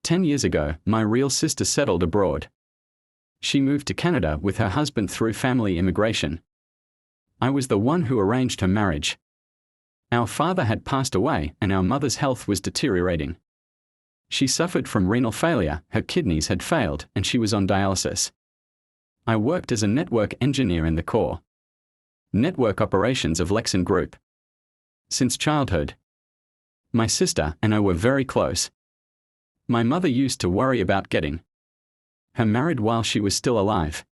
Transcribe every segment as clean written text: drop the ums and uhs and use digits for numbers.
10 years ago, my real sister settled abroad. She moved to Canada with her husband through family immigration. I was the one who arranged her marriage. Our father had passed away and our mother's health was deteriorating. She suffered from renal failure, her kidneys had failed, and she was on dialysis. I worked as a network engineer in the core network operations of Lexan Group. Since childhood, my sister and I were very close. My mother used to worry about getting her married while she was still alive,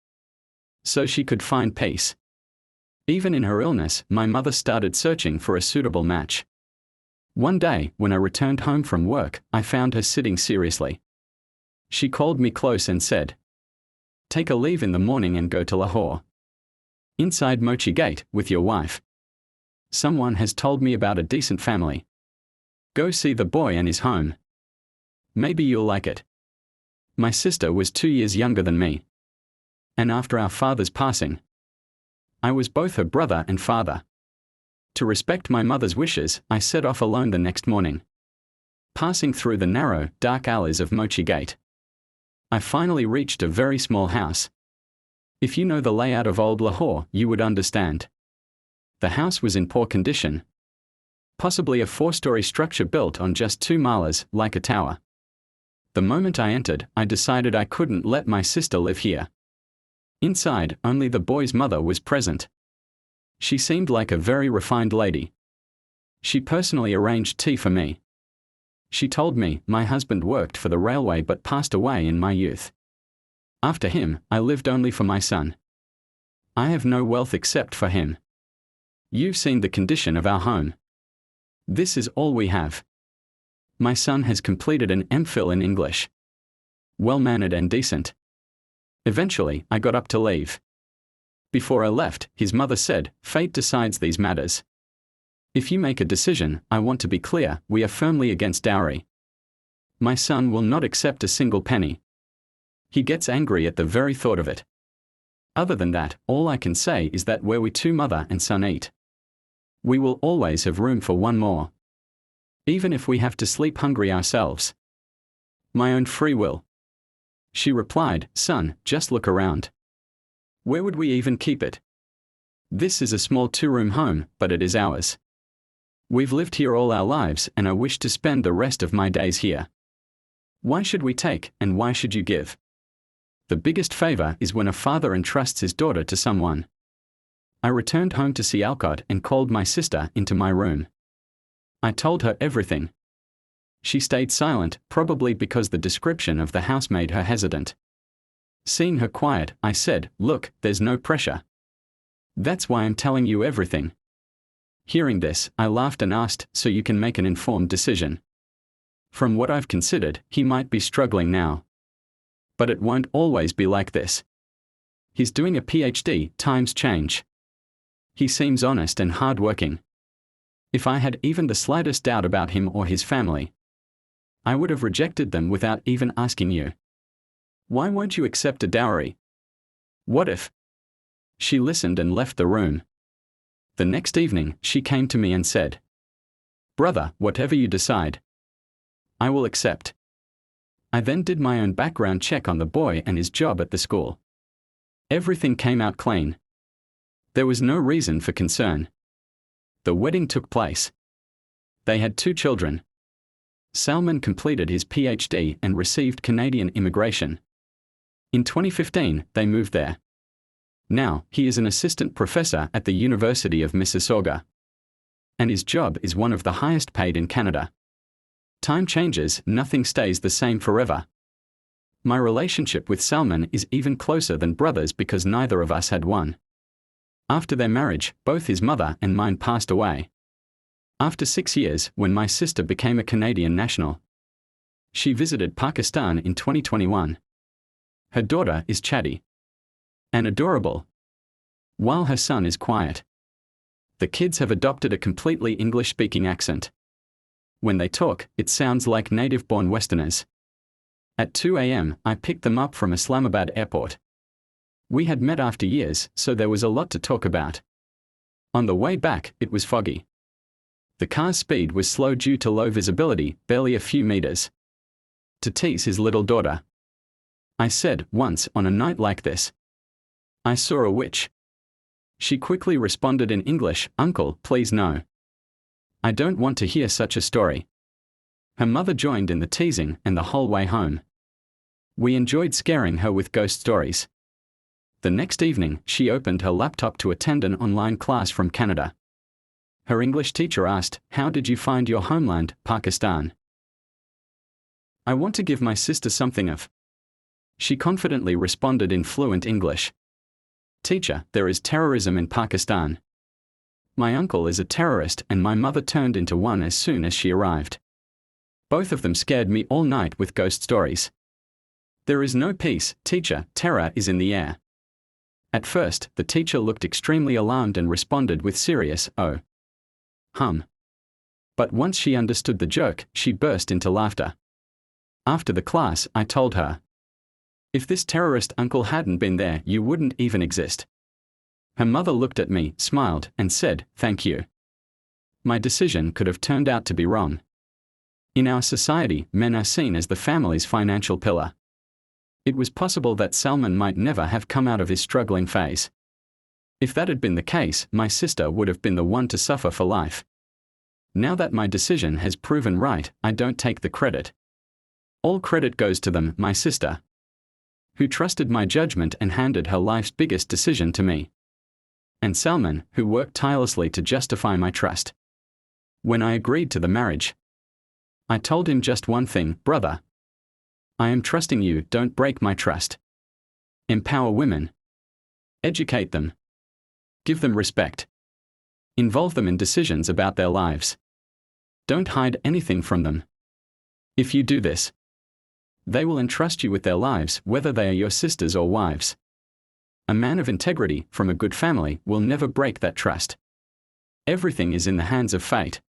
so she could find peace. Even in her illness, my mother started searching for a suitable match. One day, when I returned home from work, I found her sitting seriously. She called me close and said, "Take a leave in the morning and go to Lahore. Inside Mochi Gate, with your wife. Someone has told me about a decent family. Go see the boy and his home. Maybe you'll like it." My sister was 2 years younger than me. And after our father's passing, I was both her brother and father. To respect my mother's wishes, I set off alone the next morning. Passing through the narrow, dark alleys of Mochi Gate, I finally reached a very small house. If you know the layout of old Lahore, you would understand. The house was in poor condition. Possibly a 4-story structure built on just 2 malas, like a tower. The moment I entered, I decided I couldn't let my sister live here. Inside, only the boy's mother was present. She seemed like a very refined lady. She personally arranged tea for me. She told me my husband worked for the railway but passed away in my youth. After him, I lived only for my son. I have no wealth except for him. You've seen the condition of our home. This is all we have. My son has completed an MPhil in English. Well-mannered and decent. Eventually, I got up to leave. Before I left, his mother said, "Fate decides these matters. If you make a decision, I want to be clear, we are firmly against dowry. My son will not accept a single penny. He gets angry at the very thought of it. Other than that, all I can say is that where we two mother and son eat, we will always have room for one more. Even if we have to sleep hungry ourselves. My own free will." She replied, "Son, just look around. Where would we even keep it? This is a small 2-room home, but it is ours. We've lived here all our lives and I wish to spend the rest of my days here. Why should we take, and why should you give? The biggest favor is when a father entrusts his daughter to someone." I returned home to see Alcott and called my sister into my room. I told her everything. She stayed silent, probably because the description of the house made her hesitant. Seeing her quiet, I said, "Look, there's no pressure. That's why I'm telling you everything." Hearing this, I laughed and asked, "So you can make an informed decision?" From what I've considered, he might be struggling now. But it won't always be like this. He's doing a PhD, times change. He seems honest and hardworking. If I had even the slightest doubt about him or his family, I would have rejected them without even asking you. Why won't you accept a dowry? What if? She listened and left the room. The next evening, she came to me and said, "Brother, whatever you decide, I will accept." I then did my own background check on the boy and his job at the school. Everything came out clean. There was no reason for concern. The wedding took place. They had 2 children. Salman completed his PhD and received Canadian immigration. In 2015, they moved there. Now, he is an assistant professor at the University of Mississauga. And his job is one of the highest paid in Canada. Time changes, nothing stays the same forever. My relationship with Salman is even closer than brothers because neither of us had one. After their marriage, both his mother and mine passed away. After 6 years, when my sister became a Canadian national, she visited Pakistan in 2021. Her daughter is chatty and adorable, while her son is quiet. The kids have adopted a completely English-speaking accent. When they talk, it sounds like native-born Westerners. At 2 a.m., I picked them up from Islamabad airport. We had met after years, so there was a lot to talk about. On the way back, it was foggy. The car's speed was slow due to low visibility, barely a few meters. to tease his little daughter. I said, once on a night like this, I saw a witch. She quickly responded in English, "Uncle, please no. I don't want to hear such a story." Her mother joined in the teasing, and the whole way home, we enjoyed scaring her with ghost stories. The next evening, she opened her laptop to attend an online class from Canada. Her English teacher asked, "How did you find your homeland, Pakistan?" "I want to give my sister something of." She confidently responded in fluent English. "Teacher, there is terrorism in Pakistan. My uncle is a terrorist and my mother turned into one as soon as she arrived. Both of them scared me all night with ghost stories. There is no peace, teacher, terror is in the air." At first, the teacher looked extremely alarmed and responded with serious, "Oh. But once she understood the joke, she burst into laughter. After the class, I told her, "If this terrorist uncle hadn't been there, you wouldn't even exist." Her mother looked at me, smiled, and said, "Thank you." My decision could have turned out to be wrong. In our society, men are seen as the family's financial pillar. It was possible that Salman might never have come out of his struggling phase. If that had been the case, my sister would have been the one to suffer for life. Now that my decision has proven right, I don't take the credit. All credit goes to them, my sister, who trusted my judgment and handed her life's biggest decision to me. And Salman, who worked tirelessly to justify my trust. When I agreed to the marriage, I told him just one thing, "Brother, I am trusting you, don't break my trust. Empower women. Educate them. Give them respect. Involve them in decisions about their lives. Don't hide anything from them. If you do this, they will entrust you with their lives, whether they are your sisters or wives. A man of integrity, from a good family, will never break that trust. Everything is in the hands of fate.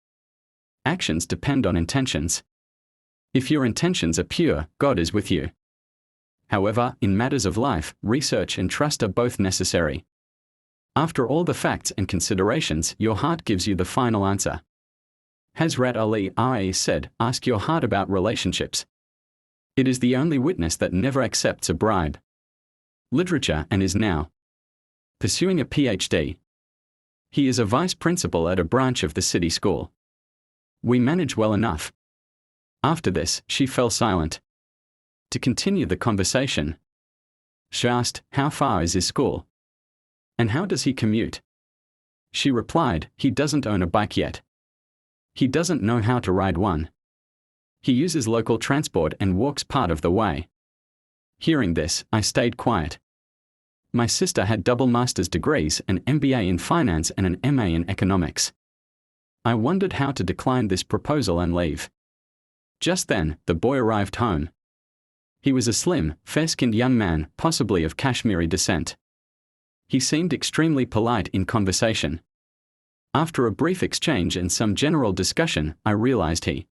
Actions depend on intentions. If your intentions are pure, God is with you. However, in matters of life, research and trust are both necessary. After all the facts and considerations, your heart gives you the final answer. Hazrat Ali A.A. said, "Ask your heart about relationships. It is the only witness that never accepts a bribe." Literature and is now pursuing a PhD. He is a vice principal at a branch of the city school. We manage well enough. After this, she fell silent. To continue the conversation, she asked, "How far is his school? And how does he commute?" She replied, "He doesn't own a bike yet. He doesn't know how to ride one. He uses local transport and walks part of the way." Hearing this, I stayed quiet. My sister had double master's degrees, an MBA in finance and an MA in economics. I wondered how to decline this proposal and leave. Just then, the boy arrived home. He was a slim, fair-skinned young man, possibly of Kashmiri descent. He seemed extremely polite in conversation. After a brief exchange and some general discussion, I realized he